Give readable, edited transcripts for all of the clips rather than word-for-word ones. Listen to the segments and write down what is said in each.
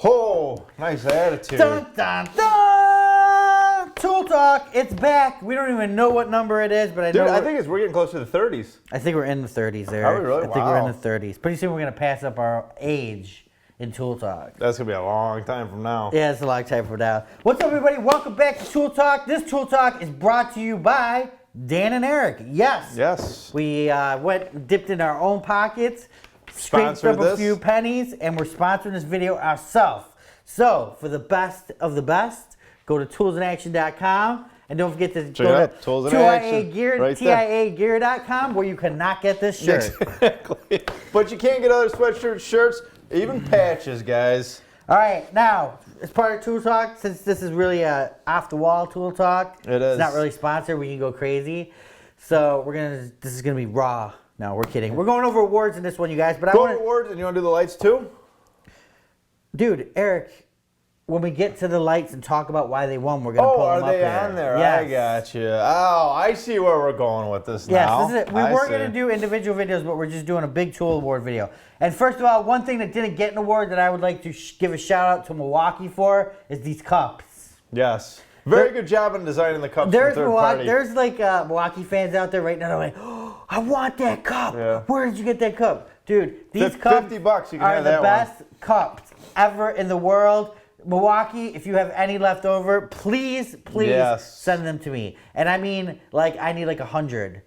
Oh, nice attitude. Dun, dun, dun! Tool Talk, it's back. We don't even know what number it is, but I know. Dude, I think we're getting close to the 30s. I think we're in the 30s there. Are we really? I think we're in the 30s. Pretty soon we're going to pass up our age in Tool Talk. That's going to be a long time from now. Yeah, it's a long time from now. What's up, everybody? Welcome back to Tool Talk. This Tool Talk is brought to you by Dan and Eric. Yes. Yes. We dipped in our own pockets, scraped up a few pennies, and we're sponsoring this video ourselves. So, for the best of the best, go to toolsinaction.com. And don't forget to go to TIAgear.com where you cannot get this shirt. Exactly. But you can't get other sweatshirts, shirts, even patches, guys. All right, now, as part of Tool Talk, since this is really a off-the-wall Tool Talk, it is. It's not really sponsored. We can go crazy. So this is going to be raw. No, we're kidding. We're going over awards in this one, you guys. But Go over awards, and you want to do the lights too? Dude, Eric, when we get to the lights and talk about why they won, we're going to pull them up there. Oh, are they on there? Yes. I got you. Oh, I see where we're going with this now. Yes, this is it. We were going to do individual videos, but we're just doing a big tool award video. And first of all, one thing that didn't get an award that I would like to give a shout out to Milwaukee for is these cups. Yes. Very good job in designing the cups for third party. There's like Milwaukee fans out there right now that are like, oh, I want that cup. Yeah. Where did you get that cup? Dude, these cups $50, you can are have the that best cups ever in the world. Milwaukee, if you have any left over, please send them to me. And I mean, like, I need like 100.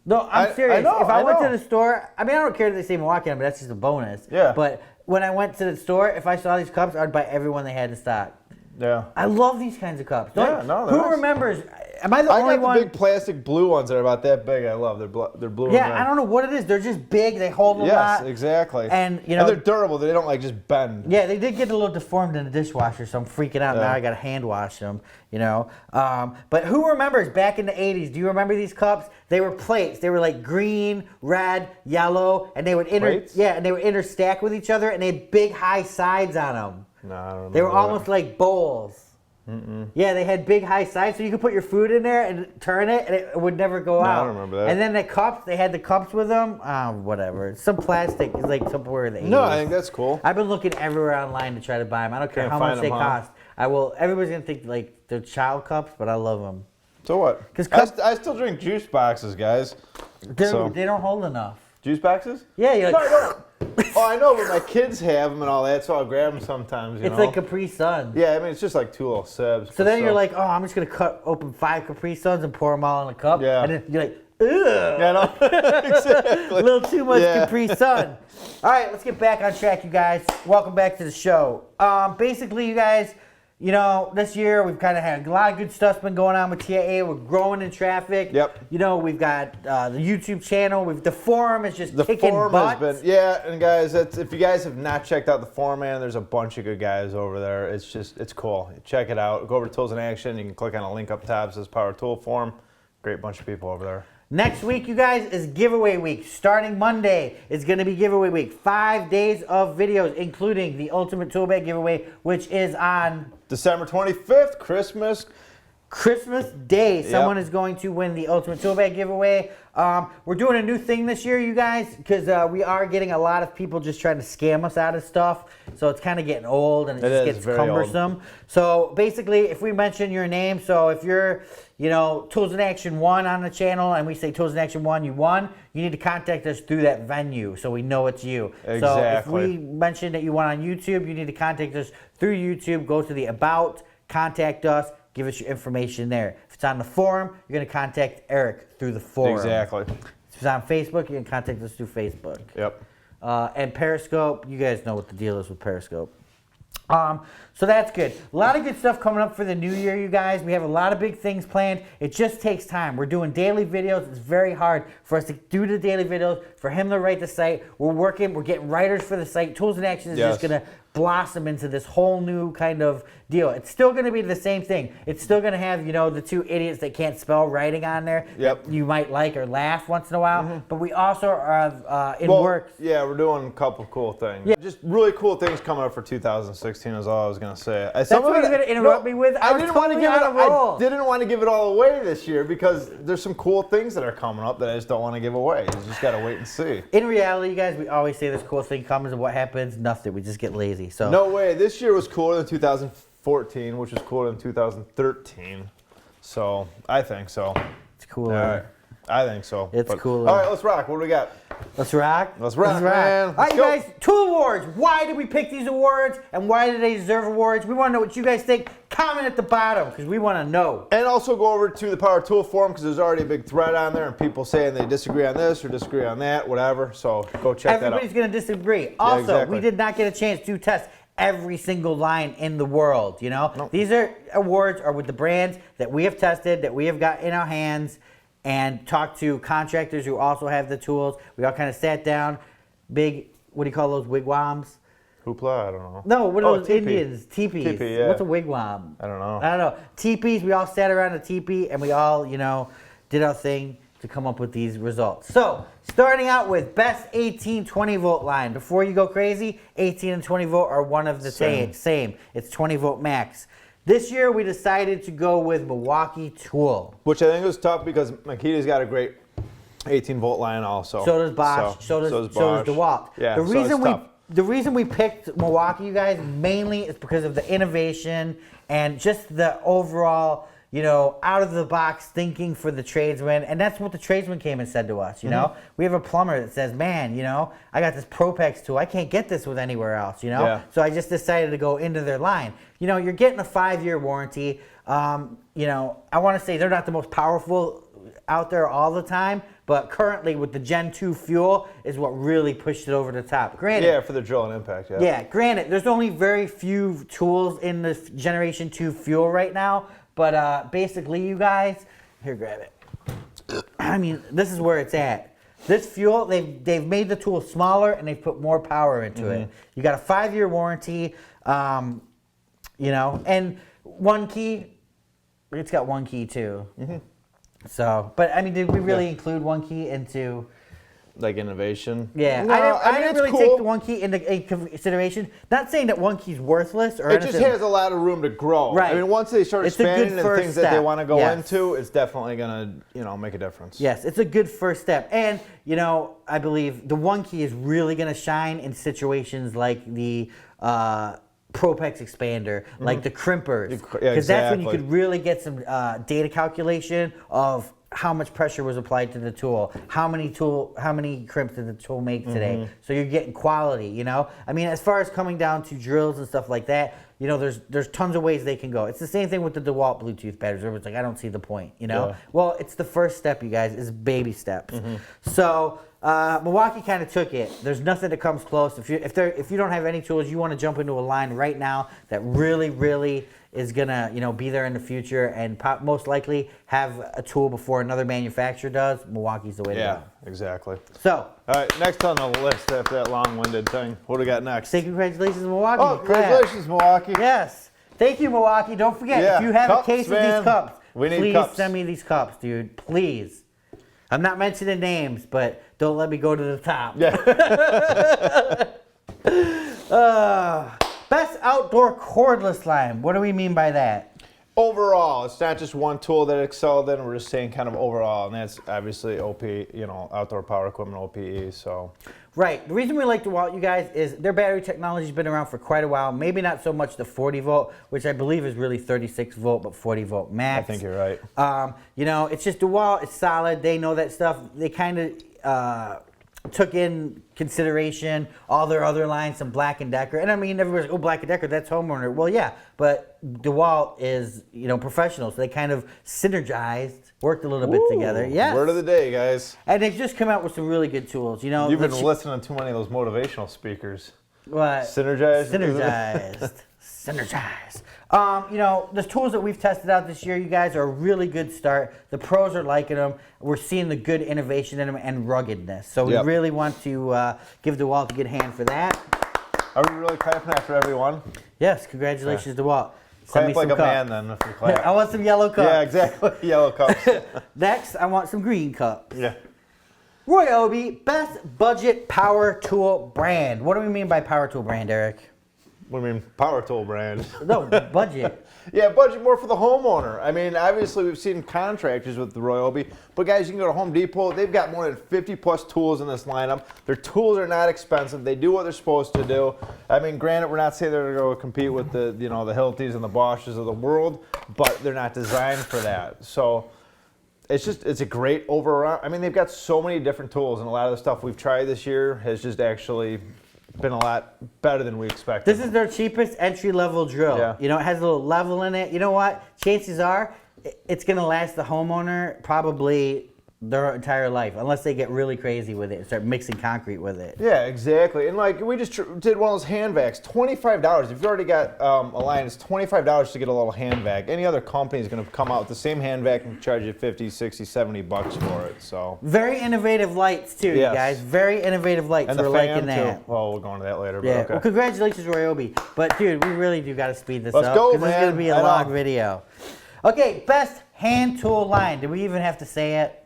No, I'm serious. If I went to the store, I mean, I don't care that they say Milwaukee on, but that's just a bonus. Yeah. But when I went to the store, if I saw these cups, I'd buy every one they had in stock. Yeah. I love these kinds of cups. Who remembers? Am I the only one? I got the big plastic blue ones that are about that big. I love. They're blue. Yeah, and red. I don't know what it is. They're just big. They hold a lot. Yes, exactly. And you know, they're durable. They don't like just bend. Yeah, they did get a little deformed in the dishwasher, so I'm freaking out now. I got to hand wash them. You know, but who remembers back in the '80s? Do you remember these cups? They were plates. They were like green, red, yellow, and they would interstack with each other, and they had big high sides on them. No, I don't remember. They were almost like bowls. Yeah, they had big high sides, so you could put your food in there and turn it, and it would never go out. I don't remember that. And then the cups, they had the cups with them. Whatever. Some plastic. It's like somewhere in the 80s. No, I think that's cool. I've been looking everywhere online to try to buy them. I don't care how much they cost. I will. Everybody's gonna think like they're child cups, but I love them. So what? Because I still drink juice boxes, guys. They don't hold enough. Juice boxes? Yeah, you're like. No. Oh, I know, but my kids have them and all that, so I'll grab them sometimes. It's like Capri Sun. Yeah, I mean, it's just like 2 little sibs. So then you're like, oh, I'm just going to cut open 5 Capri Suns and pour them all in a cup. Yeah. And then you're like, ugh. Yeah, no, exactly. A little too much Capri Sun. All right, let's get back on track, you guys. Welcome back to the show. Basically, you guys, you know, this year we've kind of had a lot of good stuff been going on with TIA. We're growing in traffic. Yep. You know, we've got the YouTube channel. The forum is just kicking butt. And guys, if you guys have not checked out the forum, man, there's a bunch of good guys over there. It's cool. Check it out. Go over to Tools in Action. You can click on a link up top that says Power Tool Forum. Great bunch of people over there. Next week, you guys, is giveaway week. Starting Monday, it's going to be giveaway week. 5 days of videos, including the Ultimate Tool Bag giveaway, which is on December 25th, Christmas Day. Someone is going to win the Ultimate Tool Bag giveaway. We're doing a new thing this year, you guys, because we are getting a lot of people just trying to scam us out of stuff. So it's kind of getting old and it just gets cumbersome. Old. So basically, if we mention your name, so if you're, you know, Tools in Action 1 on the channel and we say Tools in Action 1, you won, you need to contact us through that venue so we know it's you. Exactly. So if we mention that you won on YouTube, you need to contact us through YouTube. Go to the About, contact us. Give us your information there. If it's on the forum, you're going to contact Eric through the forum. Exactly. If it's on Facebook, you can contact us through Facebook. Yep. And Periscope, you guys know what the deal is with Periscope. So that's good. A lot of good stuff coming up for the new year, you guys. We have a lot of big things planned. It just takes time. We're doing daily videos. It's very hard for us to do the daily videos, for him to write the site. We're getting writers for the site. Tools in Action is just going to blossom into this whole new kind of deal. It's still going to be the same thing. It's still going to have, you know, the 2 idiots that can't spell writing on there. Yep. You might like or laugh once in a while. But we also are in works. Yeah, we're doing a couple cool things. Yeah. Just really cool things coming up for 2016. 16 is all I was gonna say. That's what you're gonna interrupt me with. I didn't want to give it. on a roll. I didn't want to give it all away this year because there's some cool things that are coming up that I just don't want to give away. You just gotta wait and see. In reality, you guys, we always say this cool thing comes, and what happens? Nothing. We just get lazy. So No way. This year was cooler than 2014, which was cooler than 2013. So I think so. it's cooler. All right. I think so. It's cooler. All right, let's rock. What do we got? Let's rock. Let's rock, man. All right, Let's you go. guys. Tool awards. Why did we pick these awards, and why do they deserve awards? We want to know what you guys think. Comment at the bottom because we want to know. And also go over to the Power Tool forum because there's already a big thread on there and people saying they disagree on this or disagree on that, whatever. So go check that out. Everybody's going to disagree. Also, exactly. we did not get a chance to test every single line in the world, you know? Nope. These awards are with the brands that we have tested, that we have got in our hands, and talked to contractors who also have the tools. We all kind of sat down, big, what do you call those, wigwams? Hoopla, I don't know. No, what are those teepee. Indians? Teepees. Teepee, yeah. What's a wigwam? I don't know. I don't know. Teepees, we all sat around a teepee and we all, you know, did our thing to come up with these results. So, starting out with best 18 20 volt line. Before you go crazy, 18 and 20 volt are one of the same. It's 20 volt max. This year we decided to go with Milwaukee Tool. Which I think was tough because Makita's got a great 18 volt line also. So does Bosch. So does DeWalt. Yeah, The reason it's tough. the reason we picked Milwaukee, you guys, mainly is because of the innovation and just the overall, you know, out of the box thinking for the tradesman. And that's what the tradesman came and said to us, you know. We have a plumber that says, man, you know, I got this Propex tool. I can't get this with anywhere else, you know. Yeah. So I just decided to go into their line. You know, you're getting a 5-year warranty. You know, I want to say they're not the most powerful out there all the time, but currently with the Gen 2 fuel is what really pushed it over the top. Granted, Yeah, for the drill and impact, yeah. yeah, granted, there's only very few tools in the Generation 2 fuel right now, but basically, you guys, here, grab it. I mean, this is where it's at. This fuel, they've made the tool smaller and they've put more power into it. You got a 5-year warranty, you know, and one key. It's got one key too. So, but I mean, did we really include one key into? Like innovation? Yeah, No, I didn't it's really cool. take the one key into consideration. Not saying that one key's worthless or It anything. just has a lot of room to grow. Right. I mean, once they start It's a good expanding the first things that they step. want to go Yes. into, it's definitely gonna, you know, make a difference. Yes, it's a good first step. And, you know, I believe the one key is really going to shine in situations like the Propex expander, like the crimpers. Yeah, Because that's when you exactly. could really get some data calculation of how much pressure was applied to the tool, how many crimps did the tool make today. So you're getting quality, you know? I mean, as far as coming down to drills and stuff like that, you know, there's tons of ways they can go. It's the same thing with the DeWalt Bluetooth batteries. Everyone's like, I don't see the point, you know? Yeah. Well, it's the first step, you guys. It's baby steps. So Milwaukee kind of took it. There's nothing that comes close. If you don't have any tools, you want to jump into a line right now that really is gonna, you know, be there in the future and most likely have a tool before another manufacturer does. Milwaukee's the way to Yeah, go. exactly. So, All right, next on the list after that long-winded thing. What do we got next? say congratulations, Milwaukee. Oh, Clap. congratulations, Milwaukee. Yes. Thank you, Milwaukee. Don't forget, Yeah, if you have cups, a case of man. these cups, We need please cups. send me these cups, dude. Please. I'm not mentioning names, but don't let me go to the top. Yeah. Best outdoor cordless line. What do we mean by that? Overall, it's not just one tool that excelled in. We're just saying kind of overall, and that's obviously OP, you know, outdoor power equipment, OPE. So Right. The reason we like DeWalt, you guys, is their battery technology's been around for quite a while. Maybe not so much the 40 volt, which I believe is really 36 volt, but 40 volt max. I think you're right. You know, it's just DeWalt. It's solid. They know that stuff. They kind of took in consideration all their other lines, some Black & Decker. And I mean, everybody's like, oh, Black & Decker, that's homeowner. Well, yeah, but DeWalt is, you know, professional. So they kind of synergized, worked a little bit together. Yes. Word of the day, guys. And they've just come out with some really good tools. You know, You've been listening to too many of those motivational speakers. What? Synergized? Synergized. Synergized. You know, the tools that we've tested out this year, you guys, are a really good start. The pros are liking them. We're seeing the good innovation in them and ruggedness. So we really want to give DeWalt a good hand for that. Are we really clapping after everyone? Yes, congratulations, DeWalt. Clap me like some a cups. man then if you clap. I want some yellow cups. Yeah, exactly. Yellow cups. Next, I want some green cups. Yeah. Roy Obie, best budget power tool brand. What do we mean by power tool brand, Eric? What do you mean, power tool brand? No, budget. Yeah, budget more for the homeowner. I mean, obviously we've seen contractors with the Ryobi, but guys, you can go to Home Depot. They've got more than 50 plus tools in this lineup. Their tools are not expensive. They do what they're supposed to do. I mean, granted, we're not saying they're going to go compete with the the Hiltis and the Bosches of the world, but they're not designed for that. So it's a great overall. I mean, they've got so many different tools, and a lot of the stuff we've tried this year has just actually been a lot better than we expected. This is their cheapest entry-level drill. Yeah. You know, it has a little level in it. You know what? Chances are it's going to last the homeowner probably their entire life, unless they get really crazy with it and start mixing concrete with it. Yeah, exactly. And like we just did one of those hand vacs, $25. If you've already got a line, it's $25 to get a little hand vac. Any other company is going to come out with the same hand vac and charge you 50, 60, 70 bucks for it. So very innovative lights too, Yes. you guys. Very innovative lights. and We're the liking fan that. too. Well, we'll go into that later. Yeah. But okay. Well, congratulations, Ryobi. But dude, we really do got to speed this Let's up go, because this is going to man. be a I know. long video. Okay, best hand tool line. Do we even have to say it?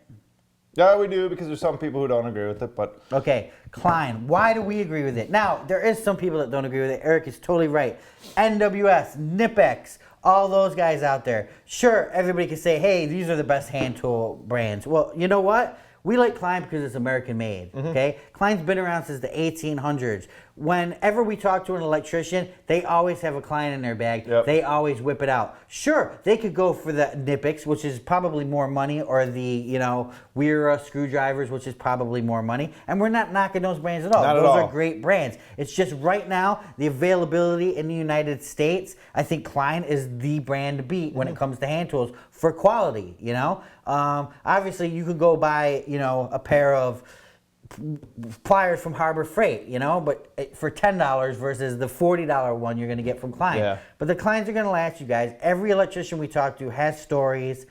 Yeah, we do, because there's some people who don't agree with it, but Okay, Klein. Why do we agree with it? Now, there is some people that don't agree with it. Eric is totally right. NWS, Nipex, all those guys out there. Sure, everybody can say, hey, these are the best hand tool brands. Well, you know what? We like Klein because it's American made, okay? Klein's been around since the 1800s. Whenever we talk to an electrician, they always have a Klein in their bag. Yep. They always whip it out. Sure, they could go for the Nipex, which is probably more money, or the, Wera screwdrivers, which is probably more money. And we're not knocking those brands at all. Not at Those all. are great brands. It's just right now, the availability in the United States, I think Klein is the brand to beat when it comes to hand tools for quality, Obviously, you could go buy, a pair of pliers from Harbor Freight, but for $10 versus the $40 one you're going to get from Klein. Yeah. But the Kleins are going to last you guys. Every electrician we talk to has stories,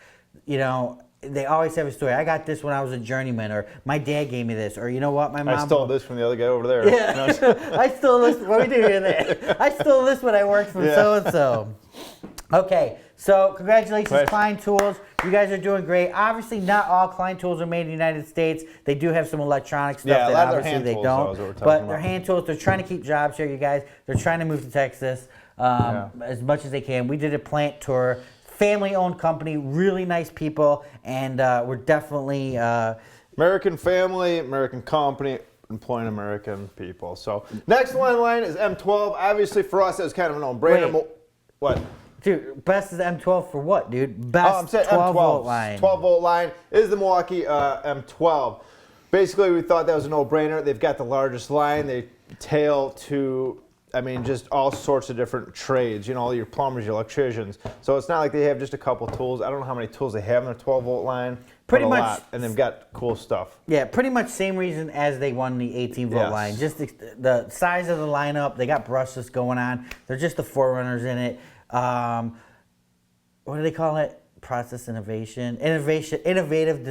they always have a story. I got this when I was a journeyman, or my dad gave me this, or you know what, my mom. I stole this from the other guy over there. Yeah, I stole this. What we do here? There, I stole this when I worked for so and so. Okay, so congratulations, Right. Klein Tools. You guys are doing great. Obviously, not all Klein tools are made in the United States. They do have some electronic stuff Yeah, a that lot of their obviously hand they tools, though, don't. is what we're talking But about. they're hand tools. They're trying to keep jobs here, you guys. They're trying to move to Texas as much as they can. We did a plant tour. Family-owned company, really nice people, and we're definitely American family, American company, employing American people. So next line is M12. Obviously for us, it was kind of a no-brainer. Wait. What? dude. Best is M12 for what, dude? Best I'm saying 12 M12 volt line. 12 volt line is the Milwaukee M12. Basically, we thought that was a no-brainer. They've got the largest line. They tail to, I mean, just all sorts of different trades. All your plumbers, your electricians. So it's not like they have just a couple tools. I don't know how many tools they have in their 12 volt line. Pretty but a much- lot. And they've got cool stuff. Yeah, pretty much same reason as they won the 18 volt Yes. line. Just the size of the lineup. They got brushless going on. They're just the forerunners in it. What do they call it? Process innovative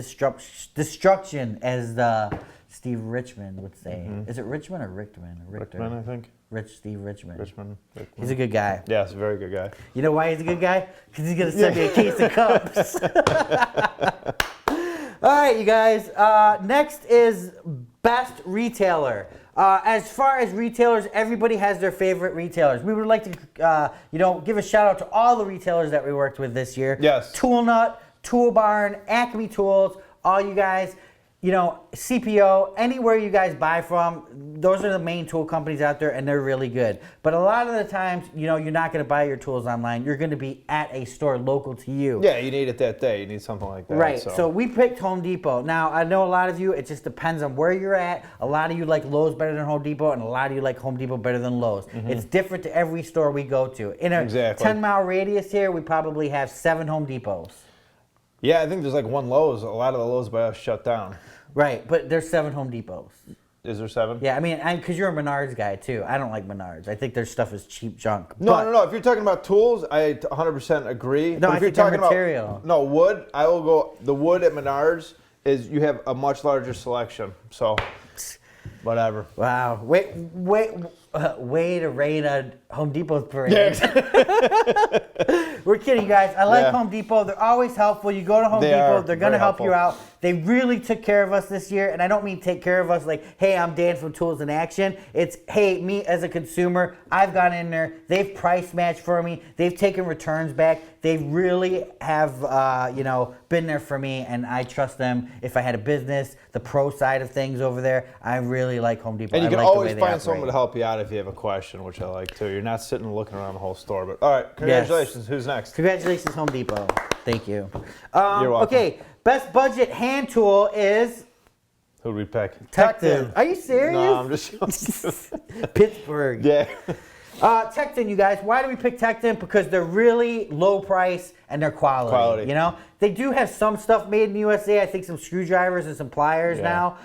destruction, as the Steve Richmond would say. Is it Richmond or Richtman? Richter. Rickman, I think. Steve Richmond. Richmond. He's a good guy. Yeah, he's a very good guy. You know why he's a good guy? Because he's going to send me a case of cups. All right, you guys. Next is best retailer. As far as retailers, everybody has their favorite retailers. We would like to, give a shout out to all the retailers that we worked with this year. Yes. Tool Nut, Tool Barn, Acme Tools, all you guys. CPO, anywhere you guys buy from, those are the main tool companies out there, and they're really good. But a lot of the times, you're not going to buy your tools online. You're going to be at a store local to you. Yeah, you need it that day. You need something like that. Right. So we picked Home Depot. Now, I know a lot of you, it just depends on where you're at. A lot of you like Lowe's better than Home Depot, and a lot of you like Home Depot better than Lowe's. It's different to every store we go to. In a Exactly. 10-mile radius here, we probably have 7 Home Depots. Yeah, I think there's like one Lowe's. A lot of the Lowe's by us shut down. Right, but there's 7 Home Depots. Is there 7? Yeah, I mean, because you're a Menards guy, too. I don't like Menards. I think their stuff is cheap junk. No. If you're talking about tools, I 100% agree. No, But I if you're think they're talking material. about wood, I will go. The wood at Menards is you have a much larger selection. So, whatever. Wow. Way to rain on Home Depot's parade. We're kidding, you guys. I like Yeah. Home Depot. They're always helpful. You go to Home They Depot, are they're going to very help you helpful. out. They really took care of us this year, and I don't mean take care of us like, hey, I'm Dan from Tools in Action. It's, hey, me as a consumer, I've gone in there. They've price matched for me. They've taken returns back. They really have, been there for me, and I trust them. If I had a business, the pro side of things over there, I really like Home Depot. And you I can like the always way they find operate. someone to help you out if you have a question, which I like too. You're not sitting looking around the whole store. But all right, congratulations. Who's next? Congratulations, Home Depot. Thank you. You're welcome. Okay, best budget hand tool is Who'd we pick? Tecton. Are you serious? No, I'm just. Pittsburgh. Yeah. Tecton, you guys. Why do we pick Tecton? Because they're really low price and they're quality. You know, they do have some stuff made in the USA. I think some screwdrivers and some pliers now.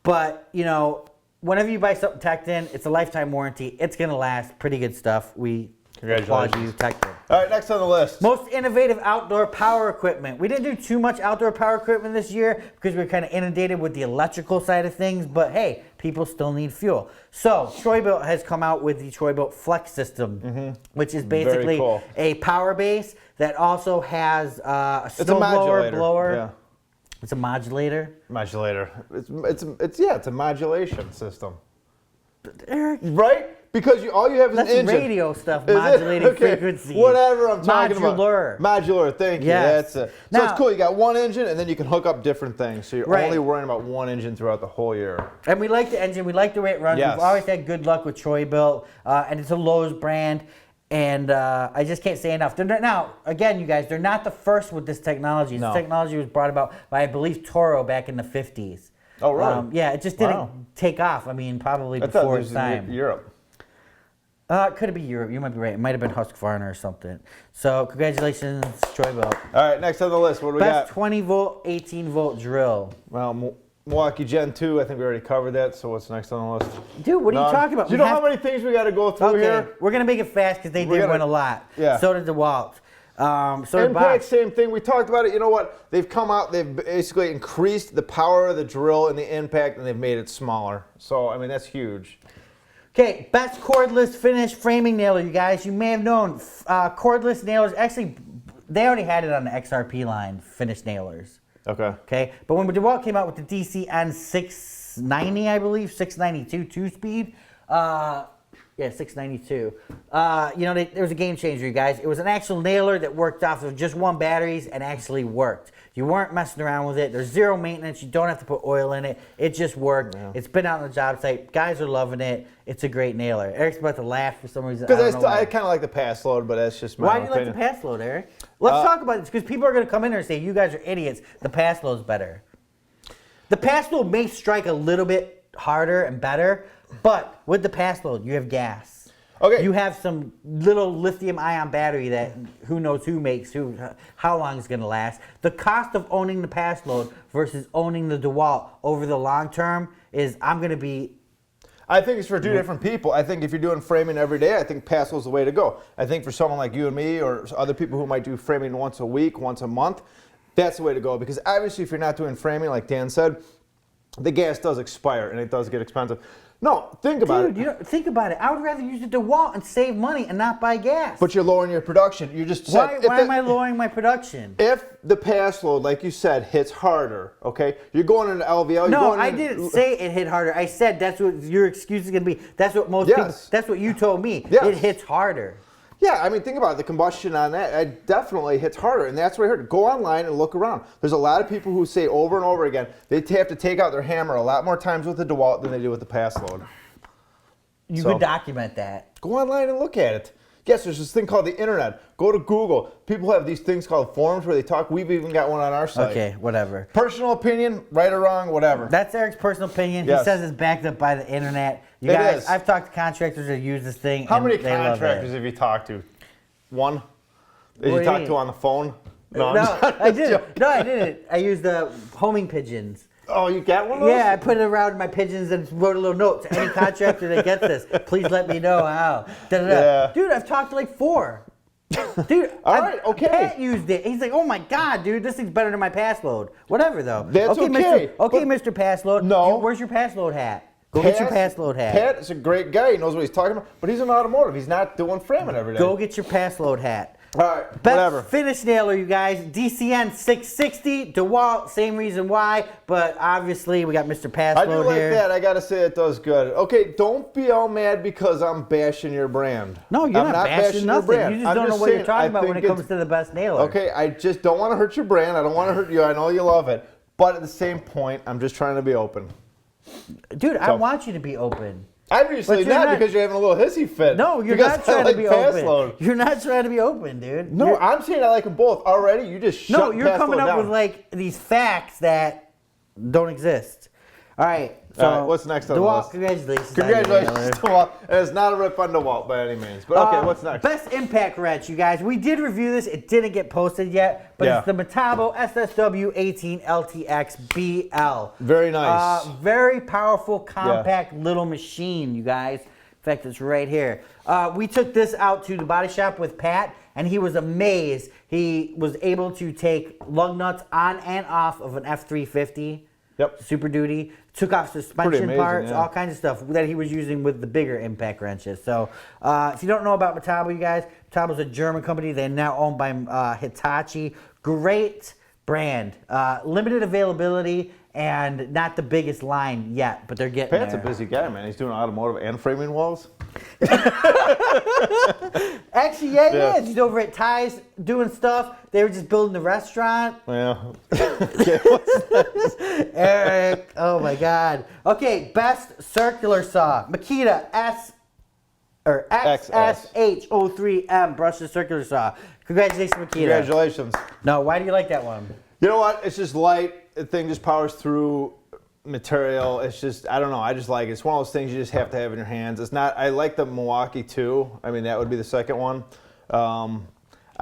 But you know, whenever you buy something Tecton, it's a lifetime warranty. It's gonna last. Pretty good stuff. We applaud you, Tecton. All right, next on the list. Most innovative outdoor power equipment. We didn't do too much outdoor power equipment this year because we were kind of inundated with the electrical side of things, but hey, people still need fuel. So Troy-Bilt has come out with the Troy-Bilt Flex System, which is basically cool. a power base that also has a It's a snow blower, modulator. Yeah. It's a modulator. Modulator. It's a modulation system. Eric, Right? Because all you have is that's an engine. radio stuff, Is it? modulating Okay. frequency. Whatever I'm talking Modular. about. Modular, thank you. Yes. That's it. So Now- it's cool. You got one engine, and then you can hook up different things. So you're Right. only worrying about one engine throughout the whole year. And we like the engine. We like the way it runs. Yes. We've always had good luck with Troy-Bilt, and it's a Lowe's brand. And I just can't say enough. Now, again, you guys, they're not the first with this technology. No. This technology was brought about by, I believe, Toro back in the 50s. Oh, really? Yeah, it just didn't Wow. take off. I mean, probably I thought before this its was time. Europe. Could it be Europe? You might be right. It might have been Husqvarna or something. So, congratulations, Troy-Bilt. All right, next on the list, what do we Best got? 20-volt, 18-volt drill. Well, Milwaukee Gen 2, I think we already covered that. So what's next on the list? Dude, what are you None. talking about? Do you We know have- how many things we got to go through Okay, here? we're going to make it fast because they We're did gonna- win a lot. Yeah. So did DeWalt. So did Impact, Bosch. same thing. We talked about it. You know what? They've come out. They've basically increased the power of the drill and the impact, and they've made it smaller. So I mean, that's huge. Okay, best cordless finish framing nailer, you guys. You may have known cordless nailers. Actually, they already had it on the XRP line, finished nailers. Okay. Okay, but when DeWalt came out with the DCN 690, I believe, 692 two-speed, 692. There was a game changer, you guys. It was an actual nailer that worked off of just one batteries and actually worked. You weren't messing around with it. There's zero maintenance. You don't have to put oil in it. It just worked. Yeah. It's been out on the job site. Guys are loving it. It's a great nailer. Eric's about to laugh for some reason. I don't Because know I why. kind of like the pass load, but that's just my Why own do you like the opinion. pass load, Eric? Let's talk about this because people are going to come in here and say, you guys are idiots. The pass load's better. The pass load may strike a little bit harder and better, but with the pass load, you have gas. Okay. You have some little lithium-ion battery that who knows who makes who, how long it's going to last. The cost of owning the pass load versus owning the DeWalt over the long term is I'm going to be. I think it's for two different people. I think if you're doing framing every day, I think pass load's the way to go. I think for someone like you and me or other people who might do framing once a week, once a month, that's the way to go. Because obviously if you're not doing framing, like Dan said, the gas does expire and it does get expensive. No, think about it. Think about it. I would rather use the DeWalt and save money and not buy gas. But you're lowering your production. You're just why am I lowering my production? If the pass load, like you said, hits harder, okay, you're going into LVL. No, I didn't say it hit harder. I said that's what your excuse is going to be. That's what most people. That's what you told me. Yes. It hits harder. Yeah, I mean, think about it. The combustion on that, it definitely hits harder, and that's what I heard. Go online and look around. There's a lot of people who say over and over again they have to take out their hammer a lot more times with the DeWalt than they do with the pass load. You could document that. Go online and look at it. Yes, there's this thing called the internet. Go to Google. People have these things called forums where they talk. We've even got one on our site. Okay, whatever. Personal opinion, right or wrong, whatever. That's Eric's personal opinion. Yes. He says it's backed up by the internet. You It guys, is. I've talked to contractors that use this thing. How and many they love contractors it. have you talked to? One? Did What do you you talk mean? to on the phone? No, I'm I just didn't. joking. No, I didn't. I used the homing pigeons. Oh, you got one of those? Yeah, I put it around my pigeons and wrote a little note to any contractor that gets this. Please let me know how. Da-da-da. Yeah. Dude, I've talked to like 4. Dude, All right, okay. Pat used it. He's like, oh my God, dude, this thing's better than my pass load. Whatever, though. That's okay, Mr. Pass Load. No. Where's your pass load hat? Go get your pass load hat. Pat is a great guy. He knows what he's talking about. But he's in automotive. He's not doing framing every day. Go get your pass load hat. All right, Best whatever. finish nailer, you guys. DCN 660. DeWalt, same reason why, but obviously we got Mr. Pass I do Mode like here. that. I gotta say it does good. Okay, don't be all mad because I'm bashing your brand. No, you're I'm not bashing your nothing. brand. You just I'm don't know what you're saying, talking I about when think it comes it's- to the best nailer. Okay, I just don't want to hurt your brand. I don't want to hurt you. I know you love it, but at the same point, I'm just trying to be open. Dude, I So- want you to be open. Obviously But you're not not- because you're having a little hissy fit. No, you're Because not trying I like to be pass open. load. You're not trying to be open, dude. No, You're- I'm saying I like them both already. You just shut no, you're pass coming load up down. with like these facts that don't exist. All right. So All right, what's next on the DeWalt, list? congratulations. on your Congratulations, nailer. DeWalt. And it's not a rip on DeWalt by any means. But okay, what's next? Best impact wrench, you guys. We did review this. It didn't get posted yet, but Yeah. it's the Metabo SSW 18 LTX BL. Very nice. Very powerful, compact little machine, you guys. In fact, it's right here. We took this out to the body shop with Pat, and he was amazed. He was able to take lug nuts on and off of an F350. Yep. Super Duty. Took off suspension amazing, parts, yeah. all kinds of stuff that he was using with the bigger impact wrenches. So if you don't know about Metabo, you guys, Metabo's a German company. They're now owned by Hitachi. Great brand. Limited availability and not the biggest line yet, but they're getting Pat's a there. busy guy, man. He's doing automotive and framing walls. Actually, yeah, he Yeah. is. He's over at Ty's doing stuff. They were just building the restaurant. Yeah. Eric, oh my God. Okay, best circular saw. Makita XSH03M brushless circular saw. Congratulations, Makita. Congratulations. No, why do you like that one? You know what? It's just light. The thing just powers through material. It's just, I don't know. I just like it. It's one of those things you just have to have in your hands. It's not, I like the Milwaukee too. I mean, that would be the second one. I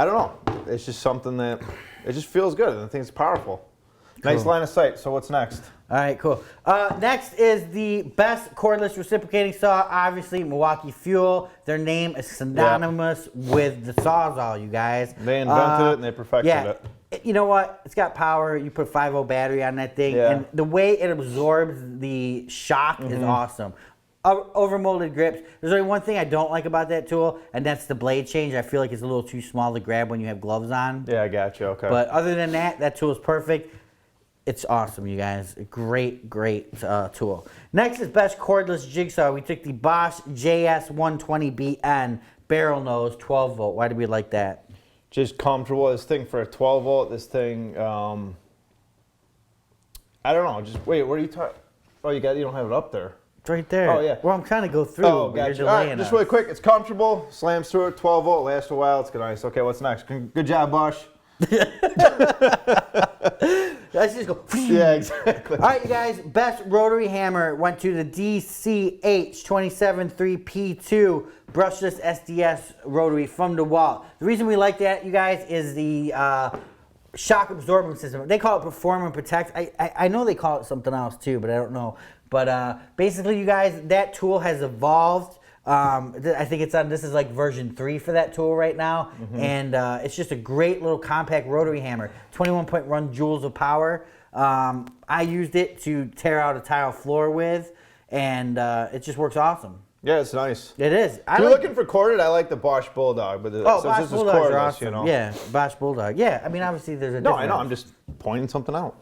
don't know. It's just something that, it just feels good. And the thing's powerful. Nice Cool. line of sight. So what's next? All right, cool. Next is the best cordless reciprocating saw. Obviously, Milwaukee Fuel. Their name is synonymous with the Sawzall, you guys. They invented it and they perfected it. You know what? It's got power. You put a 5.0 battery on that thing, Yeah. and the way it absorbs the shock is awesome. Overmolded grips. There's only one thing I don't like about that tool, and that's the blade change. I feel like it's a little too small to grab when you have gloves on. Yeah, I got you. Okay. But other than that, that tool is perfect. It's awesome, you guys. Great, great tool. Next is best cordless jigsaw. We took the Bosch JS120BN barrel nose 12 volt. Why do we like that? Just comfortable. This thing for a 12 volt. This thing, I don't know. Just wait. Where are you talking? Oh, you don't have it up there. It's right there. Oh, yeah. Well, I'm trying to go through. Oh, but you're gotcha. All right, delaying just us. really quick. It's comfortable. Slams through it. 12 volt. Lasts a while. It's good. Nice. Okay, what's next? Good job, Bosch. Let's just go. Yeah, exactly. All right, you guys. Best rotary hammer went to the DCH273P2 brushless SDS rotary from DeWalt. The reason we like that, you guys, is the shock absorbing system. They call it Perform and Protect. I know they call it something else too, but I don't know. But basically, you guys, that tool has evolved. I think it's on, this is like version 3 for that tool right now. And it's just a great little compact rotary hammer. 21.1 joules of power. I used it to tear out a tile floor with, and it just works awesome. Yeah, it's nice. It is. If you're looking for corded, I like the Bosch Bulldog, but Oh, since Bosch this is Bulldogs are cordless, awesome. you know. Yeah, Bosch Bulldog. Yeah, I mean, obviously there's a No, difference. I know. I'm just pointing something out.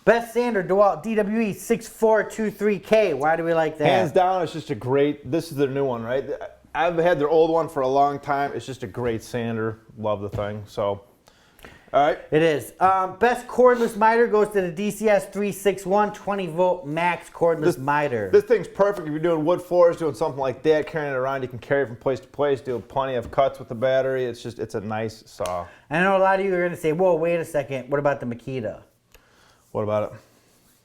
Best sander, DeWalt DWE 6423K. Why do we like that? Hands down, it's just a great. This is their new one, right? I've had their old one for a long time. It's just a great sander. Love the thing. So, all right. It is. Best cordless miter goes to the DCS 361 20 volt max cordless miter. This thing's perfect if you're doing wood floors, doing something like that, carrying it around. You can carry it from place to place, do plenty of cuts with the battery. It's a nice saw. I know a lot of you are going to say, whoa, wait a second. What about the Makita? What about it?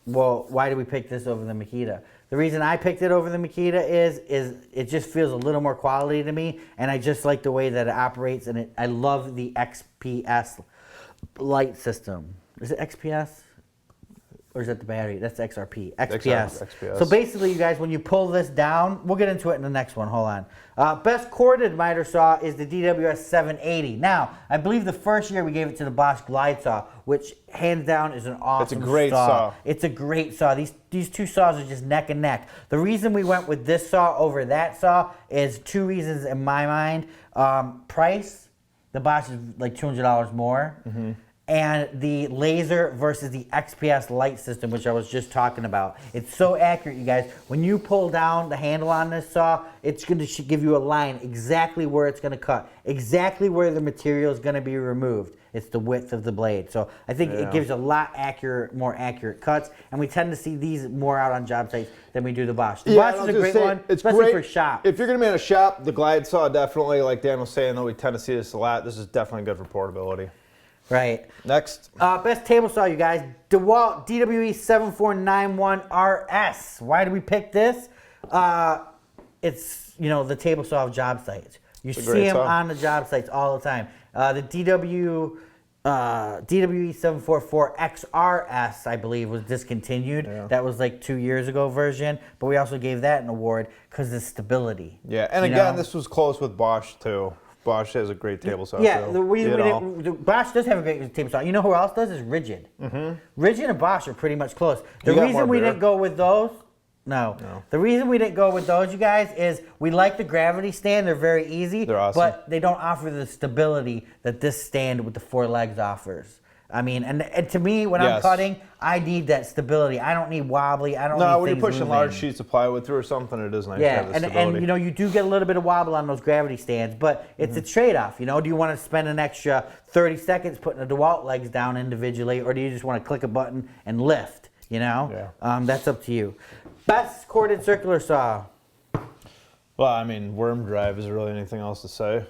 Well, why did we pick this over the Makita? The reason I picked it over the Makita is it just feels a little more quality to me, and I just like the way that it operates, and I love the XPS light system. Is it XPS? Or is that the battery? That's XRP. XPS. XPS. So basically, you guys, when you pull this down, we'll get into it in the next one. Hold on. Best corded miter saw is the DWS 780. Now, I believe the first year we gave it to the Bosch Glide Saw, which hands down is an awesome It's a great saw. It's a great saw. These two saws are just neck and neck. The reason we went with this saw over that saw is two reasons in my mind. Price the Bosch is like $200 more. And the laser versus the XPS light system, which I was just talking about. It's so accurate, you guys. When you pull down the handle on this saw, it's going to give you a line exactly where it's going to cut, exactly where the material is going to be removed. It's the width of the blade. So I think it gives a lot more accurate cuts, and we tend to see these more out on job sites than we do the Bosch. The Bosch is a great one, especially for shop. If you're going to be in a shop, the glide saw definitely, like Dan was saying, though we tend to see this a lot, this is definitely good for portability. Right. Next. Best table saw, you guys. DeWalt DWE 7491RS. Why did we pick this? It's, the table saw of job sites. You see them on the job sites all the time. The DWE 744XRS, I believe, was discontinued. Yeah. That was like 2 years ago version, but we also gave that an award because of stability. Yeah, and again, this was close with Bosch too. Bosch has a great table saw. Yeah, the reason Bosch does have a great table saw. You know who else does is Ridgid. Ridgid and Bosch are pretty much close. The reason we didn't go with those, the reason we didn't go with those, you guys, is we like the gravity stand. They're very easy. They're awesome. But they don't offer the stability that this stand with the 4 legs offers. I mean, and to me, when I'm cutting, I need that stability. I don't need wobbly. I don't need when you're pushing large sheets of plywood through or something, it is nice to have the stability. And you do get a little bit of wobble on those gravity stands, but it's a trade-off. Do you want to spend an extra 30 seconds putting the DeWalt legs down individually, or do you just want to click a button and lift? That's up to you. Best corded circular saw. Well, I mean, worm drive. Is there really anything else to say?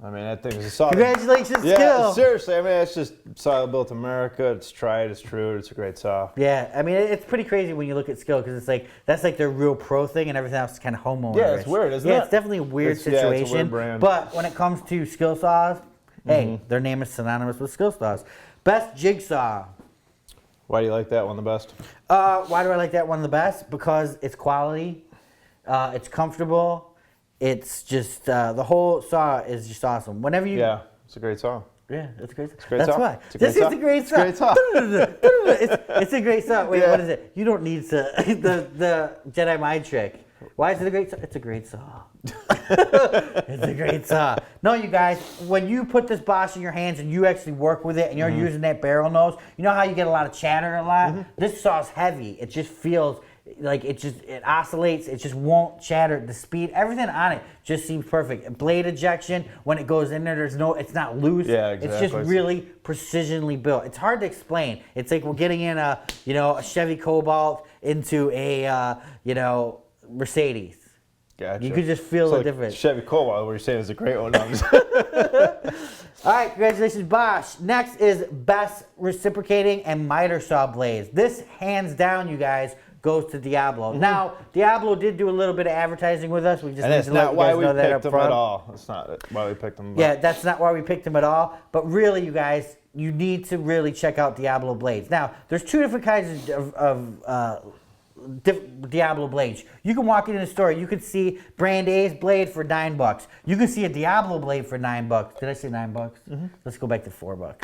I mean, that thing is a solid. Congratulations, yeah, skill. Seriously, I mean, it's just saw built America. It's tried, it's true, it's a great saw. Yeah, I mean, it's pretty crazy when you look at skill because it's like that's like their real pro thing, and everything else is kind of homeowner. Yeah, it's weird, isn't it? Yeah, it's definitely a weird situation. Yeah, it's a weird brand. But when it comes to skill saws, hey, their name is synonymous with skill saws. Best jigsaw. Why do you like that one the best? Why do I like that one the best? Because it's quality, it's comfortable. It's just, the whole saw is just awesome. Whenever you... Yeah, it's a great saw. Yeah, it's a great saw. It's a great That's saw. why. This is a great saw. It's a great saw. It's a great saw. Wait, what is it? You don't need to... the Jedi mind trick. Why is it a great saw? It's a great saw. It's a great saw. No, you guys, when you put this Bosch in your hands and you actually work with it and you're using that barrel nose, you know how you get a lot of chatter a lot? This saw's heavy. It just feels... like it oscillates, it just won't chatter. The speed, everything on it just seems perfect. Blade ejection, when it goes in there, it's not loose. Yeah, exactly. It's just really precisionally built. It's hard to explain. It's like we're getting in a Chevy Cobalt into a Mercedes. Gotcha. You could just feel the difference. Chevy Cobalt, what you're saying is a great one. All right, congratulations, Bosch. Next is best reciprocating and miter saw blades. This, hands down, you guys, goes to Diablo. Now, Diablo did do a little bit of advertising with us. We just need to let you guys know that up front. That's not why we picked them at all. That's not why we picked them. Yeah, that's not why we picked them at all. But really, you guys, you need to really check out Diablo blades. Now, there's 2 different kinds of Diablo blades. You can walk into the store. You could see Brand A's blade for $9. You can see a Diablo blade for $9. Did I say $9? Let's go back to $4.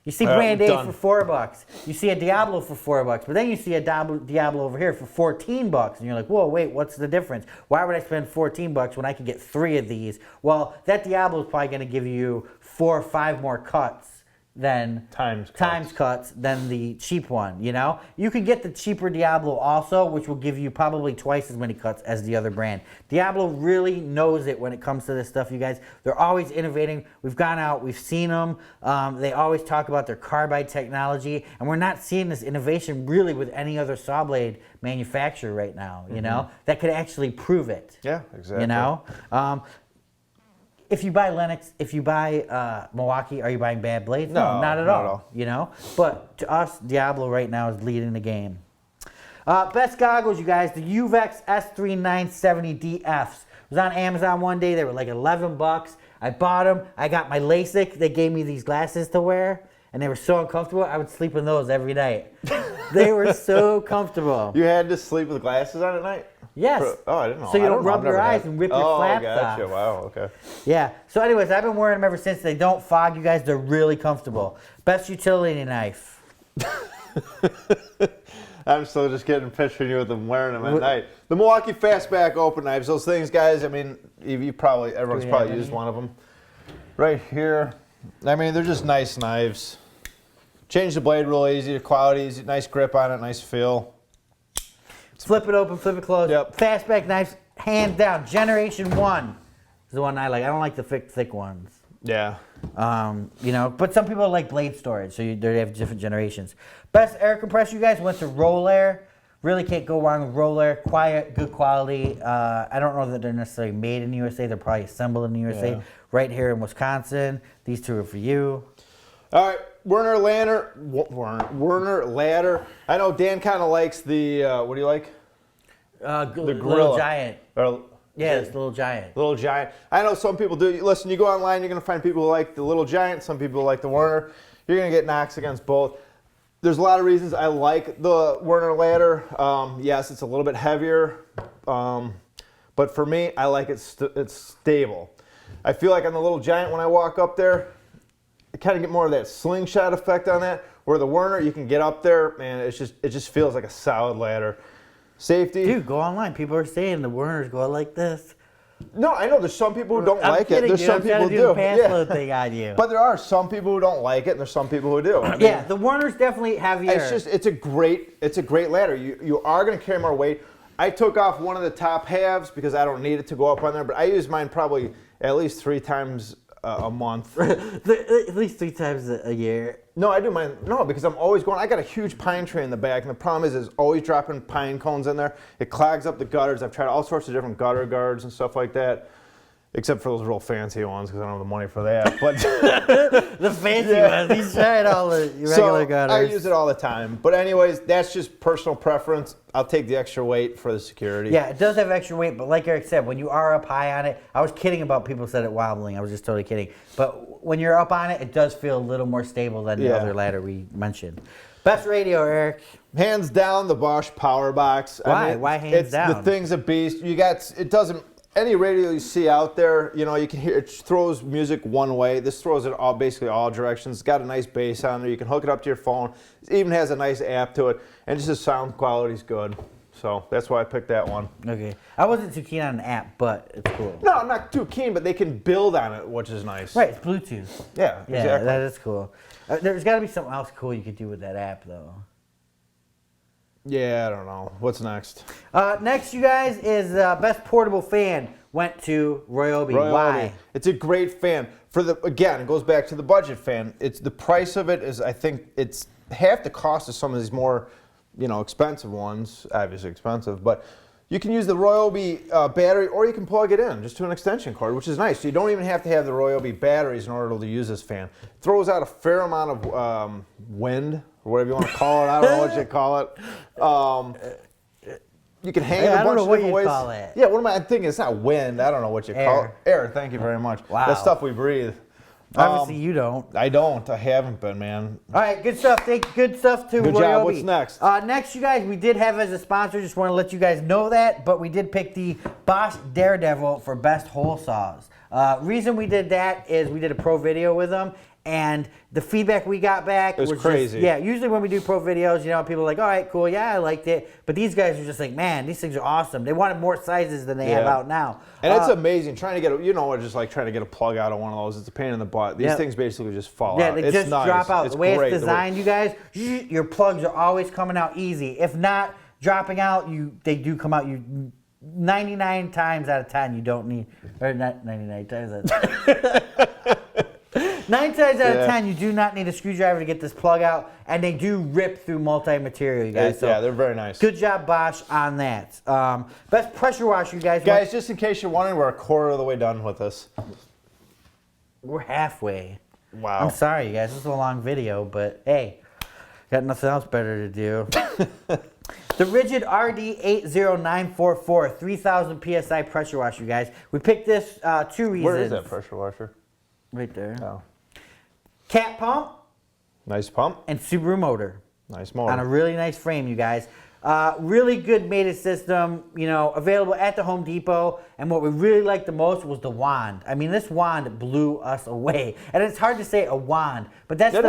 You see Brand A for $4. You see a Diablo for $4. But then you see a Diablo over here for $14. And you're like, whoa, wait, what's the difference? Why would I spend $14 when I could get 3 of these? Well, that Diablo is probably going to give you 4 or 5 more cuts than times cuts than the cheap one. You can get the cheaper Diablo also, which will give you probably twice as many cuts as the other brand. Diablo really knows it when it comes to this stuff, you guys. They're always innovating. We've gone out, we've seen them. They always talk about their carbide technology, and we're not seeing this innovation really with any other saw blade manufacturer right now. That could actually prove it. Yeah, exactly. If you buy Lennox, if you buy Milwaukee, are you buying bad blades? No, not at all. But to us, Diablo right now is leading the game. Best goggles, you guys. The Uvex S3970DFs. It was on Amazon one day. They were like $11. I bought them. I got my LASIK. They gave me these glasses to wear, and they were so uncomfortable. I would sleep in those every night. They were so comfortable. You had to sleep with glasses on at night? Yes. I didn't know. So you don't rub your eyes and rip your flaps off. Oh, gotcha. Wow, okay. Yeah. So anyways, I've been wearing them ever since. They don't fog, you guys. They're really comfortable. Best utility knife. I'm still just getting picturing you with them wearing them at night. The Milwaukee Fastback open knives, those things, guys, I mean, everyone's probably used one of them. right here. I mean, they're just nice knives. Change the blade real easy, the quality easy, nice grip on it, nice feel. Flip it open, flip it closed. Yep. Fastback knives, hands down. Generation 1 is the one I like. I don't like the thick ones. Yeah. You know, but some people like blade storage, so they have different generations. Best air compressor, you guys went to Roll Air. Really can't go wrong with Roll Air. Quiet, good quality. I don't know that they're necessarily made in the USA. They're probably assembled in the USA. Yeah. Right here in Wisconsin. These two are for you. All right, Werner Ladder. I know Dan kind of likes the, what do you like? The Gorilla. Little Giant. Or, Yeah, it's the Little Giant. Little Giant. I know some people do. Listen, you go online, you're going to find people who like the Little Giant. Some people like the Werner. You're going to get knocks against both. There's a lot of reasons I like the Werner Ladder. Yes, it's a little bit heavier. But for me, I like it. It's stable. I feel like on the Little Giant, when I walk up there, I kind of get more of that slingshot effect on that. Where the Werner, you can get up there, man, it just feels like a solid ladder. Safety. Dude, go online. People are saying the Werners go like this. No, I know there's some people who don't I'm like kidding, it. There's dude. some I'm people trying who to do do. the pants load thing on you. But there are some people who don't like it, and there's some people who do. I mean, yeah, the Werner's definitely heavier. it's a great ladder. You are going to carry more weight. I took off one of the top halves because I don't need it to go up on there, but I use mine probably at least 3 times a month. At least 3 times a year. No, I do mine. No, because I'm always going. I got a huge pine tree in the back, and the problem is always dropping pine cones in there. It clogs up the gutters. I've tried all sorts of different gutter guards and stuff like that, except for those real fancy ones because I don't have the money for that. But the fancy ones. He's tried all the regular gutters. I use it all the time. But anyways, that's just personal preference. I'll take the extra weight for the security. Yeah, it does have extra weight, but like Eric said, when you are up high on it, I was kidding about people said it wobbling. I was just totally kidding. But when you're up on it, it does feel a little more stable than the other ladder we mentioned. Best radio, Eric. Hands down, the Bosch Power Box. Why? Why hands down? The thing's a beast. It doesn't. Any radio you see out there, you can hear it throws music one way. This throws it basically all directions. It's got a nice bass on there. You can hook it up to your phone. It even has a nice app to it, and just the sound quality's good. So that's why I picked that one. Okay, I wasn't too keen on an app, but it's cool. No, I'm not too keen, but they can build on it, which is nice. Right, it's Bluetooth. Yeah, Yeah, exactly. that is cool. There's got to be something else cool you could do with that app, though. Yeah, I don't know. What's next? Next, you guys, is best portable fan. Went to Ryobi. Why? It's a great fan. Again, it goes back to the budget fan. It's the price of it is, I think, it's half the cost of some of these more, expensive ones. Obviously expensive, but you can use the Ryobi battery, or you can plug it in just to an extension cord, which is nice. So you don't even have to have the Ryobi batteries in order to use this fan. It throws out a fair amount of wind, or whatever you want to call it. I don't know what you call it. You can hang it a bunch of different ways. Call it. Yeah, what am I thinking? It's not wind. I don't know what you call it. Air. Thank you very much. Wow. That's stuff we breathe. Obviously, you don't. I don't. I haven't been, man. All right, good stuff. Good stuff to Good Ryobi. job. What's next? Next, you guys, we did have as a sponsor. Just want to let you guys know that, but we did pick the Bosch Daredevil for best hole saws. Reason we did that is we did a pro video with them, and the feedback we got back was crazy. Usually when we do pro videos, people are like, all right, cool, yeah, I liked it. But these guys are just like, man, these things are awesome. They wanted more sizes than they have out now. And it's amazing trying to get just like trying to get a plug out of one of those. It's a pain in the butt. These things basically just fall out. Yeah, they just nice. drop out. It's the way great. it's designed, you guys, your plugs are always coming out easy. If not dropping out, they do come out. 99 times out of 10, you don't need, or not 99 times out of 10. 9 times out of 10, you do not need a screwdriver to get this plug out, and they do rip through multi-material, you guys. Yeah, they're very nice. Good job, Bosch, on that. Best pressure washer, you guys. Guys, just in case you're wondering, we're a quarter of the way done with this. We're halfway. Wow. I'm sorry, you guys. This is a long video, but hey, got nothing else better to do. The Ridgid RD80944, 3,000 PSI pressure washer, you guys. We picked this 2 reasons. Where is that pressure washer? Right there. Oh. Cat pump Nice pump. and Subaru motor. Nice motor. On a really nice frame, you guys. Really good mated system, available at the Home Depot. And what we really liked the most was the wand. I mean, this wand blew us away. And it's hard to say a wand, but that's your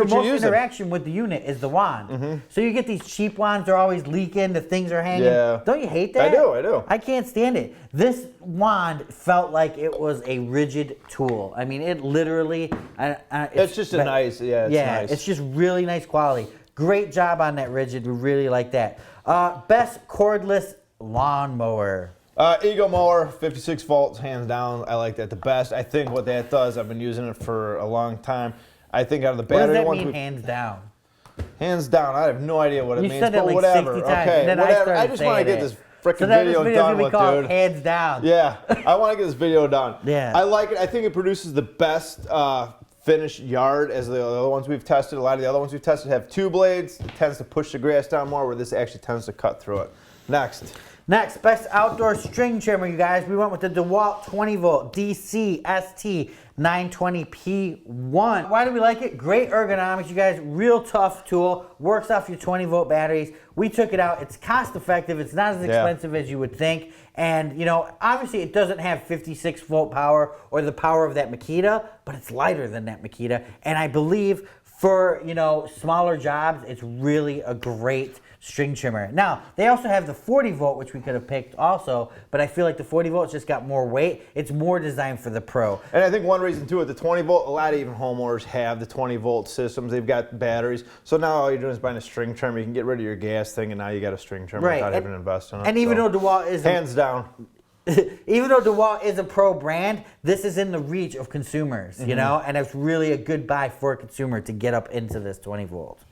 most interaction with the unit is the wand. So you get these cheap wands, they're always leaking, the things are hanging. Yeah. Don't you hate that? I do. I can't stand it. This wand felt like it was a Ridgid tool. I mean, it literally... it's just a nice, nice. It's just really nice quality. Great job on that, Ridgid. We really like that. Best cordless lawnmower. Eagle mower, 56 volts, hands down. I like that the best. I think what that does, I've been using it for a long time. I think out of the battery ones... What does that mean, hands down? Hands down. I have no idea what it means, said but like whatever. 60 times, Okay, and then whatever. I I just want to get this freaking video done with, dude. Hands down. Yeah, I want to get this video done. Yeah. I like it. I think it produces the best finished yard as the other ones we've tested. A lot of the other ones we've tested have 2 blades. It tends to push the grass down more, where this actually tends to cut through it. Next, best outdoor string trimmer, you guys. We went with the DeWalt 20 volt DC ST 920P1. Why do we like it? Great ergonomics, you guys. Real tough tool. Works off your 20 volt batteries. We took it out. It's cost effective. It's not as expensive as you would think. And, obviously it doesn't have 56 volt power or the power of that Makita, but it's lighter than that Makita. And I believe for, smaller jobs, it's really a great string trimmer. Now, they also have the 40 volt, which we could have picked also, but I feel like the 40 volt's just got more weight. It's more designed for the pro. And I think one reason too, with the 20 volt, a lot of even homeowners have the 20 volt systems. They've got batteries. So now all you're doing is buying a string trimmer. You can get rid of your gas thing, and now you got a string trimmer without having to invest in it. And even though DeWalt is hands down. Even though DeWalt is a pro brand, this is in the reach of consumers, and it's really a good buy for a consumer to get up into this 20 volt.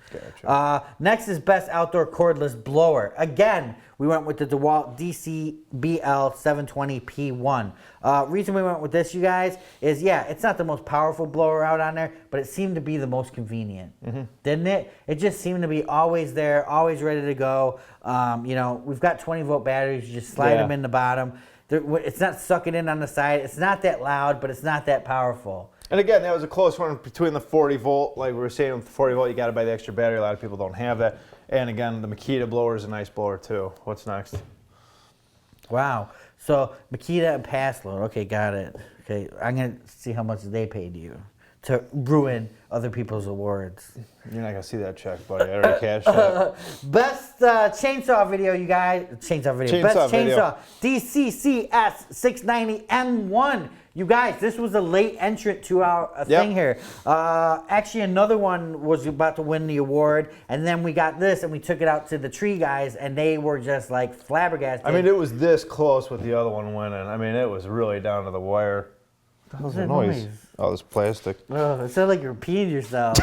Gotcha. Next is best outdoor cordless blower. Again, we went with the DeWalt DCBL 720P1. Reason we went with this, you guys, is it's not the most powerful blower out on there, but it seemed to be the most convenient, didn't it? It just seemed to be always there, always ready to go. We've got 20 volt batteries. You just slide them in the bottom. It's not sucking in on the side. It's not that loud, but it's not that powerful. And again, that was a close one between the 40 volt. Like we were saying, with the 40 volt, you got to buy the extra battery. A lot of people don't have that. And again, the Makita blower is a nice blower too. What's next? Wow. So Makita and Passload. Okay, got it. Okay, I'm gonna see how much they paid you to ruin other people's awards. You're not gonna see that check, buddy. I already cashed it. Best chainsaw video, you guys. Chainsaw video. Best chainsaw. DCCS 690M1. You guys, this was a late entrant to our thing here. Actually, another one was about to win the award, and then we got this, and we took it out to the tree guys, and they were just like flabbergasted. I mean, it was this close with the other one winning. I mean, it was really down to the wire. What the noise? Oh, this plastic. Oh, it sounded like you're peeing yourself.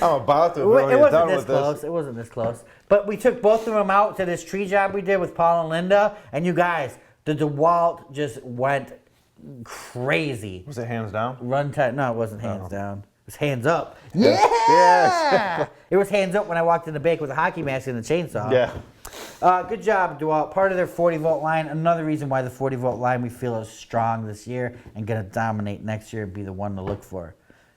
I'm about to. It wasn't this close. It wasn't this close. But we took both of them out to this tree job we did with Paul and Linda, and you guys, the DeWalt just went crazy. Was it hands down? Runtime. No, it wasn't hands down. It was hands up. Yeah! Yes! It was hands up when I walked in the bank with a hockey mask and a chainsaw. Yeah. Good job, DeWalt. Part of their 40 volt line. Another reason why the 40 volt line we feel is strong this year and going to dominate next year and be the one to look for.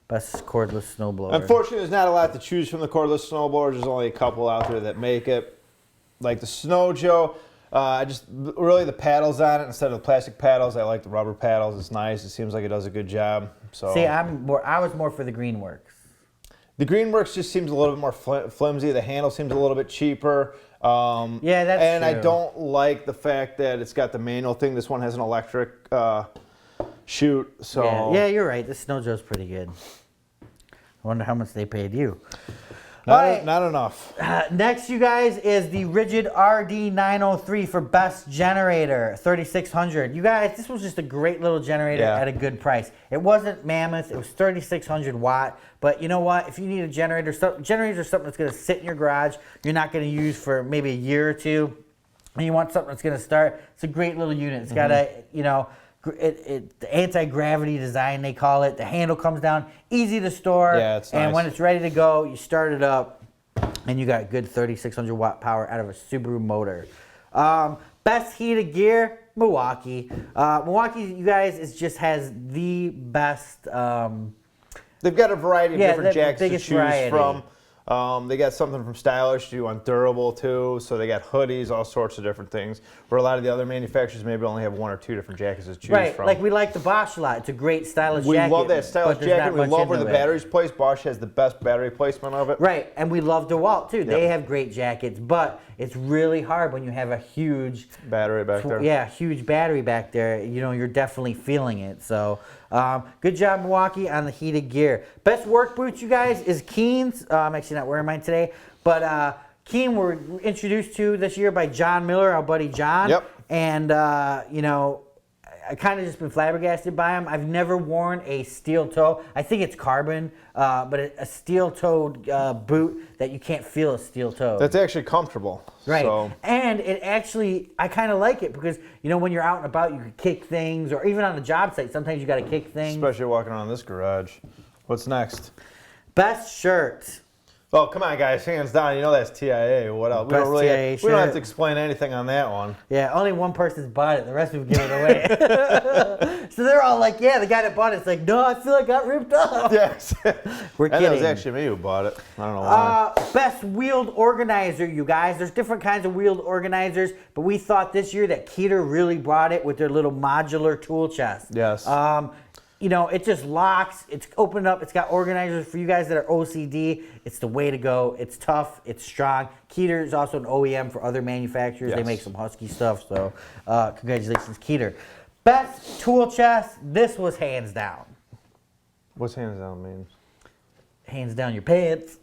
Best cordless snowblower. Unfortunately, there's not a lot to choose from the cordless snowblowers. There's only a couple out there that make it. Like the Snow Joe. Really the paddles on it instead of the plastic paddles. I like the rubber paddles. It's nice. It seems like it does a good job. So see, I was more for the Greenworks. The Greenworks just seems a little bit more flimsy. The handle seems a little bit cheaper. Yeah, that's and true. I don't like the fact that it's got the manual thing. This one has an electric chute. So yeah, you're right. The Snow Joe's pretty good. I wonder how much they paid you. Not enough. Next, you guys, is the Ridgid RD903 for best generator, 3600. You guys, this was just a great little generator at a good price. It wasn't mammoth. It was 3600 watt. But you know what? If you need a generator, generators are something that's going to sit in your garage. You're not going to use for maybe a year or two. And you want something that's going to start. It's a great little unit. It's got a, the anti-gravity design, they call it. The handle comes down, easy to store. Yeah, it's nice. And when it's ready to go, you start it up, and you got good 3600 watt power out of a Subaru motor. Best heated gear, Milwaukee. Milwaukee, you guys, has the best. They've got a variety of different jacks to choose from. They got something from Stylish to do on durable too. So they got hoodies, all sorts of different things. Where a lot of the other manufacturers maybe only have 1 or 2 different jackets to choose from. Like we like the Bosch a lot. It's a great stylish We jacket. love that stylish but there's jacket. not We much love where into the it. battery's placed. Bosch has the best battery placement of it. Right, and we love DeWalt too. They have great jackets, but it's really hard when you have a huge Battery back there. Yeah, huge battery back there. You know, you're definitely feeling it. So, good job, Milwaukee, on the heated gear. Best work boots, you guys, is Keen's. I'm actually not wearing mine today, but Keen were introduced to this year by John Miller, our buddy John. Yep. And you know, I kind of just been flabbergasted by them. I've never worn a steel toe. I think it's carbon, but a steel-toed boot that you can't feel a steel toe. That's actually comfortable. Right. So. And it actually, I kind of like it because, you know, when you're out and about, you can kick things, or even on a job site, sometimes you got to kick things. Especially walking around this garage. What's next? Best shirt. Oh, come on, guys. Hands down. You know that's TIA. What else? Best TIA we don't have shirt. to explain anything on that one. Yeah, only one person's bought it. The rest of them give it away. So they're all like, yeah, the guy that bought it's like, no, I feel like I got ripped off. Yes. We're And kidding. that was actually me who bought it. I don't know why. Best wheeled organizer, you guys. There's different kinds of wheeled organizers, but we thought this year that Keter really brought it with their little modular tool chest. Yes. You know, it just locks. It's opened up. It's got organizers for you guys that are OCD. It's the way to go. It's tough. It's strong. Keter is also an OEM for other manufacturers. They Yes. make some Husky stuff. So, congratulations, Keter. Best tool chest. This was hands down. What's hands down mean? Hands down your pants.